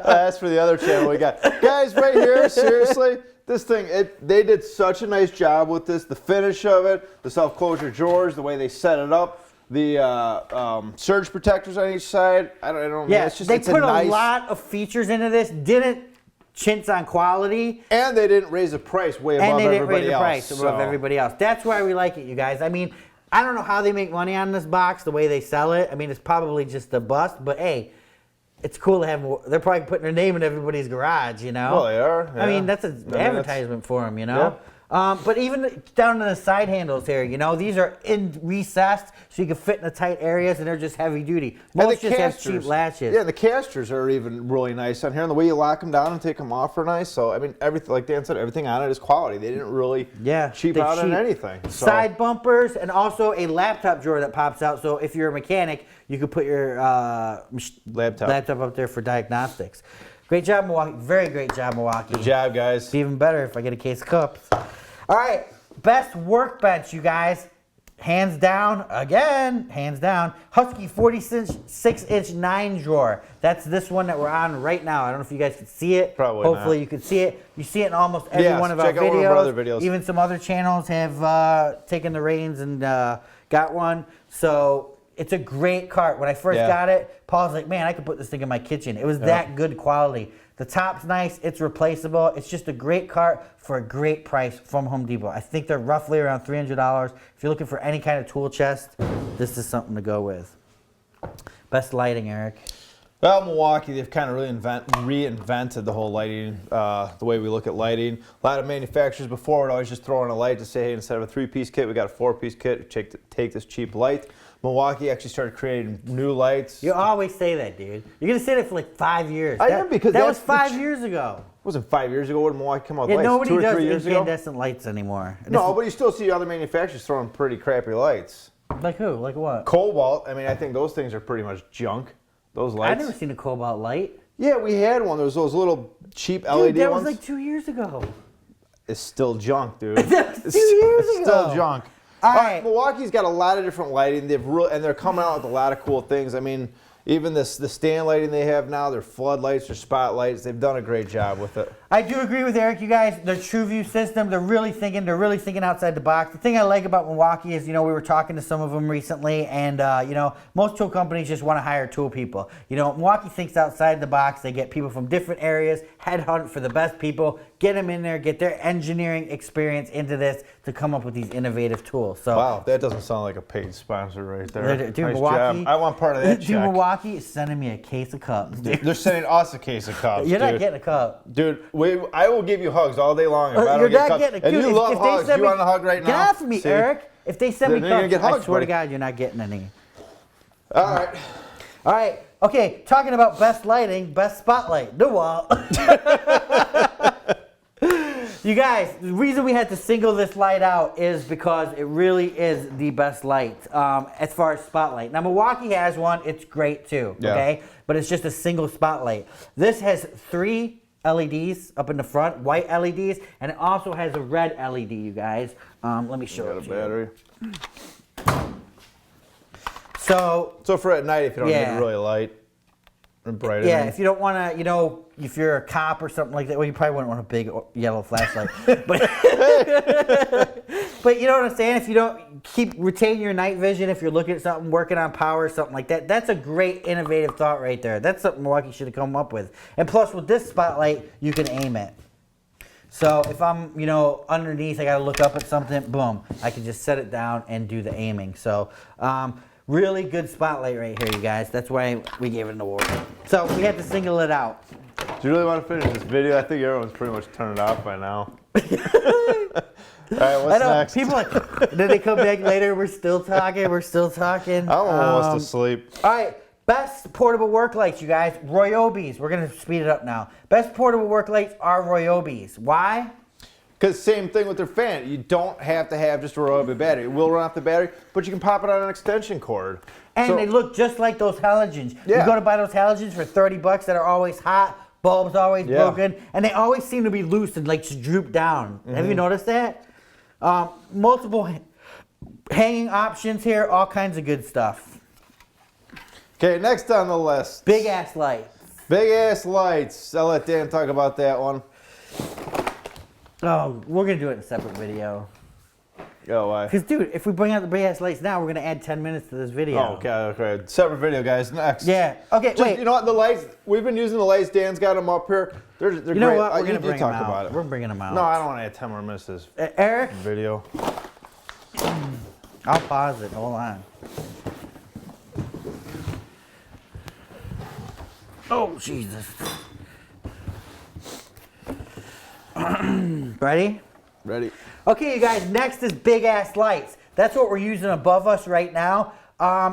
That's for the other channel we got. Guys, right here, seriously, this thing, they did such a nice job with this. The finish of it, the self-closure drawers, the way they set it up, the surge protectors on each side. I don't know. Yeah, It's just, they it's put a nice, lot of features into this. Didn't chintz on quality. And they didn't raise the price way And above they didn't everybody raise the else. price above everybody else. That's why we like it, you guys. I mean, I don't know how they make money on this box, the way they sell it. I mean, it's probably just a bust, but hey, it's cool to have. They're probably putting their name in everybody's garage, you know? Well, they are. I mean, yeah. that's an advertisement for them, you know? Yeah. But even down to the side handles here, you know, these are recessed so you can fit in the tight areas, and they're just heavy duty. Most just have cheap latches. Yeah, the casters are even really nice on here, and the way you lock them down and take them off are nice. So I mean, everything, like Dan said, everything on it is quality. They didn't really cheap they out on cheap. anything. So. Side bumpers, and also a laptop drawer that pops out. So if you're a mechanic, you could put your laptop up there for diagnostics. Great job, Milwaukee. Very great job, Milwaukee. Good job, guys. It's even better if I get a case of cups. All right, best workbench, you guys. Hands down, again, hands down. Husky 46-inch 9-drawer. That's this one that we're on right now. I don't know if you guys can see it. Probably Hopefully not. you can see it. You see it in almost every one of our check out videos. one of our other videos. Even some other channels have taken the reins and got one. So it's a great cart. When I first got it, Paul's like, man, I could put this thing in my kitchen. It was that good quality. The top's nice. It's replaceable. It's just a great cart for a great price from Home Depot. I think they're roughly around $300. If you're looking for any kind of tool chest, this is something to go with. Best lighting, Eric. Well, Milwaukee, they've kind of really reinvented the whole lighting, the way we look at lighting. A lot of manufacturers before would always just throw in a light to say, hey, instead of a 3-piece kit, we got a 4-piece kit. Take this cheap light. Milwaukee actually started creating new lights. You always say that, dude. You're going to say that for like 5 years. I am, because that was that's 5 years ago. It wasn't 5 years ago when Milwaukee came out with Yeah, lights. nobody 2 or does 3 years ago. incandescent lights anymore. No, but you still see other manufacturers throwing pretty crappy lights. Like who? Like what? Cobalt, I mean, I think those things are pretty much junk. Those lights. I've never seen a cobalt light. Yeah, we had one. There was those little cheap LED Dude, that ones. was like 2 years ago. It's still junk, dude. That was 2 years It's ago. still junk. All right. Milwaukee's got a lot of different lighting. And they're coming out with a lot of cool things. I mean, even the stand lighting they have now, their floodlights, their spotlights, they've done a great job with it. I do agree with Eric, you guys. Their TrueView system, they're really thinking outside the box. The thing I like about Milwaukee is, you know, we were talking to some of them recently, and, you know, most tool companies just want to hire tool people. You know, Milwaukee thinks outside the box. They get people from different areas, headhunt for the best people, get them in there, get their engineering experience into this to come up with these innovative tools. So, Wow, that doesn't sound like a paid sponsor right there. Dude, Nice Milwaukee, job. I want part of that Dude, check. Milwaukee is sending me a case of cups. Dude. They're sending us a case of cups, You're not dude. getting a cup. Dude, I will give you hugs all day long if I don't You're get not cups. getting a And dude, you love if they hugs. send You me- want a hug right now? Get off of me, See? Eric. If they send me Then you're gonna cups, get hugs, I swear to buddy. God, you're not getting any. All right. All right, Okay, talking about best lighting, best spotlight. No wall. You guys, the reason we had to single this light out is because it really is the best light as far as spotlight. Now, Milwaukee has one. It's great too, okay? But it's just a single spotlight. This has 3 LEDs up in the front, white LEDs, and it also has a red LED, you guys. Let me show it to battery. you. So for at night, if you don't need it really light and bright. Yeah, if you don't want to, you know, if you're a cop or something like that, well, you probably wouldn't want a big yellow flashlight. but, but you know what I'm saying? If you don't retain your night vision, if you're looking at something, working on power, something like that, that's a great innovative thought right there. That's something Milwaukee should have come up with. And plus, with this spotlight, you can aim it. So if I'm, you know, underneath, I got to look up at something, boom, I can just set it down and do the aiming. So, really good spotlight right here, you guys. That's why we gave it an award. So we had to single it out. Do you really want to finish this video? I think everyone's pretty much turned it off by now. All right, what's next? People like, then they come back later, we're still talking. I'm almost asleep. All right, best portable work lights, you guys. Ryobi's. We're going to speed it up now. Best portable work lights are Ryobi's. Why? Because same thing with their fan. You don't have to have just a Ryobi battery. It will run off the battery, but you can pop it on an extension cord. And they look just like those halogens. Yeah. You go to buy those halogens for $30 that are always hot, bulbs always broken, and they always seem to be loose and like just droop down. Have you noticed that? Multiple hanging options here, all kinds of good stuff. Okay, next on the list. Big ass lights. Big ass lights. I'll let Dan talk about that one. Oh, we're going to do it in a separate video. Oh, why? Because, dude, if we bring out the big ass lights now, we're going to add 10 minutes to this video. Oh, okay. Separate video, guys. Next. Yeah. Okay, Just, wait. You know what? The lights, we've been using the lights. Dan's got them up here. They're You great. know what? We're going to You bring them talk out. about it. We're bringing them out. No, I don't want to add 10 more minutes to this Eric? video. I'll pause it. Hold on. Oh, Jesus. Ready? Ready. Okay, you guys, next is big ass lights. That's what we're using above us right now.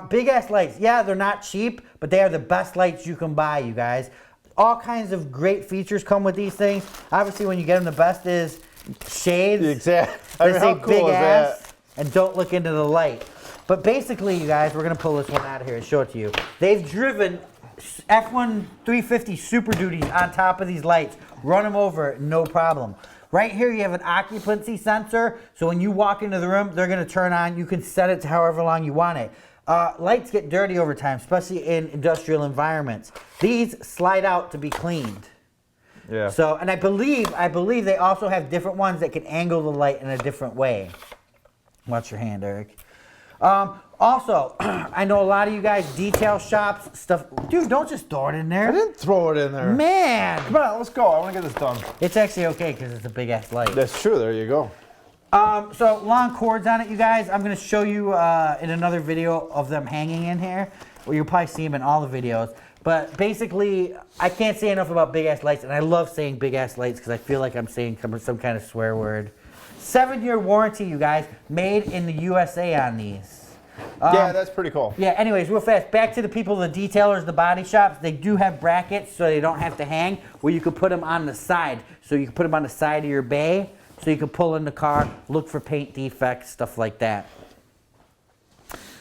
Big ass lights. Yeah, they're not cheap, but they are the best lights you can buy, you guys. All kinds of great features come with these things. Obviously, when you get them, the best is shades. Exactly. They mean, say how cool big is ass that? and don't look into the light. But basically, you guys, we're going to pull this one out of here and show it to you. They've driven F1 350 Super Duties on top of these lights. Run them over, no problem. Right here, you have an occupancy sensor. So when you walk into the room, they're going to turn on. You can set it to however long you want it. Lights get dirty over time, especially in industrial environments. These slide out to be cleaned. Yeah. So, and I believe they also have different ones that can angle the light in a different way. Watch your hand, Eric. Also, I know a lot of you guys, detail shops, stuff. Dude, don't just throw it in there. I didn't throw it in there. Man. Come on, let's go. I want to get this done. It's actually okay because it's a big ass light. That's true. There you go. So long cords on it, you guys. I'm going to show you in another video of them hanging in here. Well, you'll probably see them in all the videos. But basically, I can't say enough about big ass lights, and I love saying big ass lights because I feel like I'm saying some kind of swear word. 7-year warranty, you guys, made in the USA on these. Yeah, that's pretty cool. Yeah, anyways, real fast, back to the people, the detailers, the body shops. They do have brackets so they don't have to hang, where you could put them on the side. So you can put them on the side of your bay, so you can pull in the car, look for paint defects, stuff like that.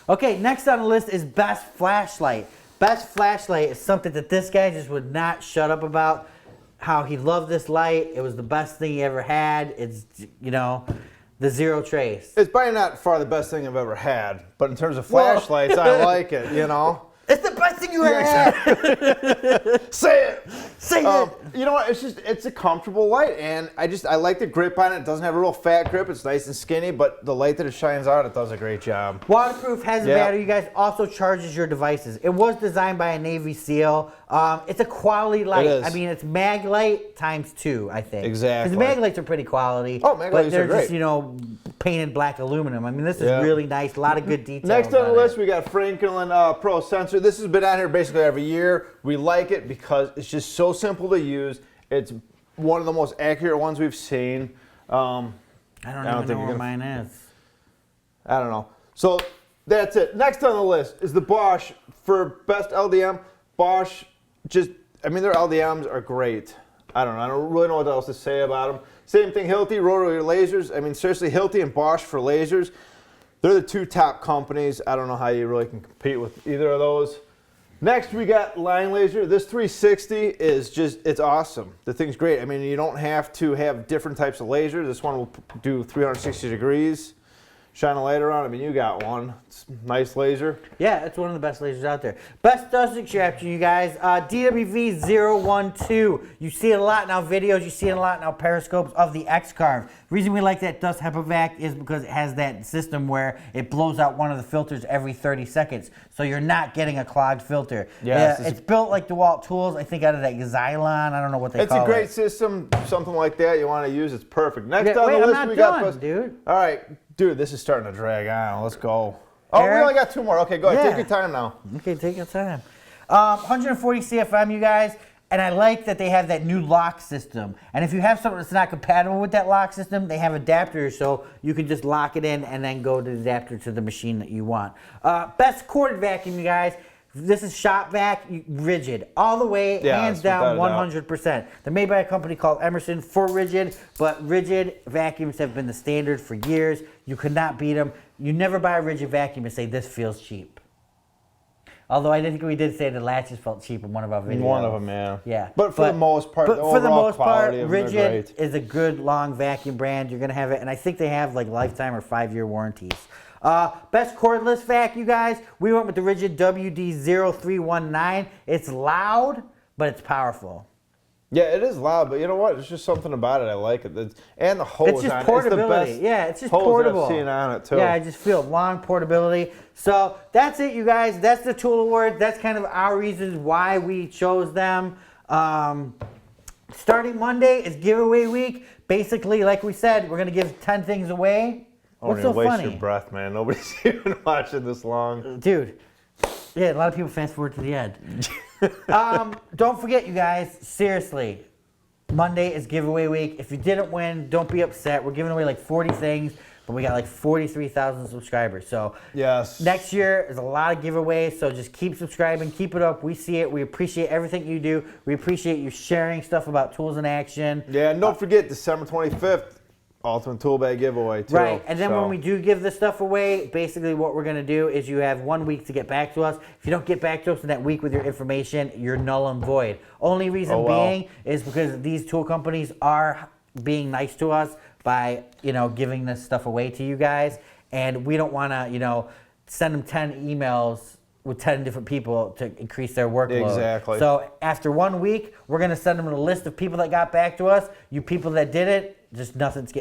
Okay, next on the list is best flashlight. Best flashlight is something that this guy just would not shut up about. How he loved this light. It was the best thing he ever had. It's, you know, the Zero Trace. It's probably not far the best thing I've ever had, but in terms of flashlights, I like it, you know? It's the best thing you ever had. Say it. Say it. You know what? It's a comfortable light, and I like the grip on it. It doesn't have a real fat grip. It's nice and skinny, but the light that it shines out, it does a great job. Waterproof, has a battery, you guys. Also charges your devices. It was designed by a Navy SEAL. It's a quality light. It is. I mean, it's mag light times 2, I think. Exactly. Because mag lights are pretty quality. Oh, mag lights but are they're great. just, you know, painted black aluminum. I mean, this is really nice. A lot of good details. Next on the it. list, we got Franklin Pro Sensor. This has been on here basically every year. We like it because it's just so simple to use. It's one of the most accurate ones we've seen. I don't even know where mine is. I don't know. So that's it. Next on the list is the Bosch for best LDM. Bosch, I mean, their LDMs are great. I don't really know what else to say about them. Same thing, Hilti, rotary lasers. I mean, seriously, Hilti and Bosch for lasers, they're the two top companies. I don't know how you really can compete with either of those. Next, we got line laser. This 360 is it's awesome. The thing's great. I mean, you don't have to have different types of lasers. This one will do 360 degrees. Shine a light around. I mean, you got one. It's a nice laser. Yeah, it's one of the best lasers out there. Best dust extraction, you guys. DWV012. You see it a lot now videos. You see it a lot now periscopes of the X-Carve. The reason we like that dust HEPA is because it has that system where it blows out one of the filters every 30 seconds. So you're not getting a clogged filter. Yes, it's built like DeWalt tools, I think out of that Xylon. I don't know what they call it. It's a great system. Something like that you want to use. It's perfect. Next Yeah, on wait, the I'm list, not we done, got... dude. All right. Dude, this is starting to drag on. Let's go. Oh, we Eric? only got two more. Okay, go ahead. Yeah. Take your time now. Okay, take your time. 140 CFM, you guys. And I like that they have that new lock system. And if you have something that's not compatible with that lock system, they have adapters so you can just lock it in and then go to the adapter to the machine that you want. Best corded vacuum, you guys. This is shop vac, Ridgid, all the way, Yeah, hands without down, a doubt. 100%. They're made by a company called Emerson for Ridgid, but Ridgid vacuums have been the standard for years. You could not beat them. You never buy a Ridgid vacuum and say, this feels cheap. Although I think we did say the latches felt cheap in one of our videos. One of them, yeah. Yeah. But for the most part, but the for the overall most part, quality of them, they're Ridgid great. is a good long vacuum brand. You're gonna have it, and I think they have like lifetime or 5-year warranties. Best cordless vac, you guys. We went with the Ridgid WD0319. It's loud, but it's powerful. Yeah, it is loud, but you know what? There's just something about it. I like it. And the hose It's just on it. portability. It's the best Yeah, it's just hose portable. I've seen on it, too. Yeah, I just feel long portability. So that's it, you guys. That's the Tool Awards. That's kind of our reasons why we chose them. Starting Monday is giveaway week. Basically, like we said, we're going to give 10 things away. What's so waste funny? your breath, man. Nobody's even watching this long. Dude. Yeah, a lot of people fast forward to the end. Don't forget, you guys, seriously, Monday is giveaway week. If you didn't win, don't be upset. We're giving away like 40 things, but we got like 43,000 subscribers. So Yes. next year is a lot of giveaways, so just keep subscribing, keep it up. We see it. We appreciate everything you do. We appreciate you sharing stuff about Tools in Action. Yeah, and don't forget December 25th, Ultimate Tool Bag giveaway, too. Right, and then when we do give this stuff away, basically what we're going to do is you have 1 week to get back to us. If you don't get back to us in that week with your information, you're null and void. Only reason being is because these tool companies are being nice to us by, giving this stuff away to you guys, and we don't want to, send them 10 emails with 10 different people to increase their workload. Exactly. So after 1 week, we're going to send them a list of people that got back to us. You people that did it, just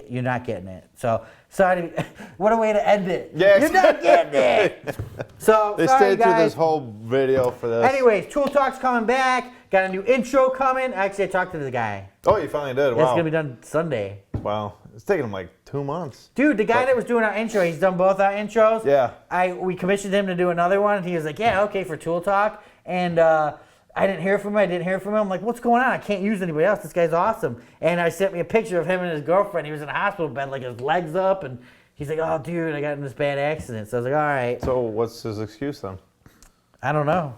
you're not getting it. So sorry. What a way to end it. Yeah, You're not getting it. So They sorry, stayed through guys. this whole video for this. Anyways, Tool Talk's coming back. Got a new intro coming. Actually, I talked to the guy. Oh, you finally did. It's Wow. gonna be done Sunday. Wow. It's taken him like 2 months. Dude, the guy that was doing our intro, he's done both our intros. Yeah. We commissioned him to do another one, and he was like, yeah, okay, for Tool Talk. And I didn't hear from him. I'm like, what's going on? I can't use anybody else. This guy's awesome. And I sent me a picture of him and his girlfriend. He was in a hospital bed, like his legs up, and he's like, oh, dude, I got in this bad accident. So I was like, all right. So what's his excuse then? I don't know.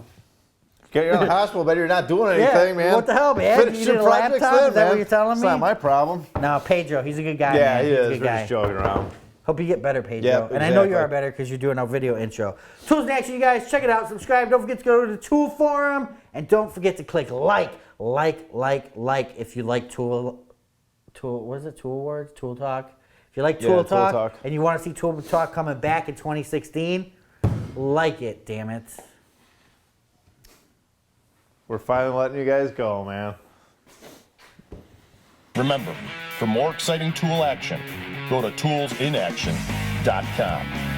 You're in the hospital bed, you're not doing anything, man. What the hell, man? Finish You your need a projects laptop? then, Is that what man. you're telling It's me? not my problem. No, Pedro, he's a good guy, Yeah, man. he He's is. a We're good guy. just joking around. Hope you get better, Pedro. Yep, And I know you exactly. are better because you're doing our video intro. Tools in Action, you guys. Check it out. Subscribe. Don't forget to go to the Tool Forum. And don't forget to click like if you like Tool, what is it? Tool Awards? Tool Talk? If you like Tool Tool Talk Talk. and you want to see Tool Talk coming back in 2016, like it, damn it. We're finally letting you guys go, man. Remember, for more exciting tool action, go to toolsinaction.com.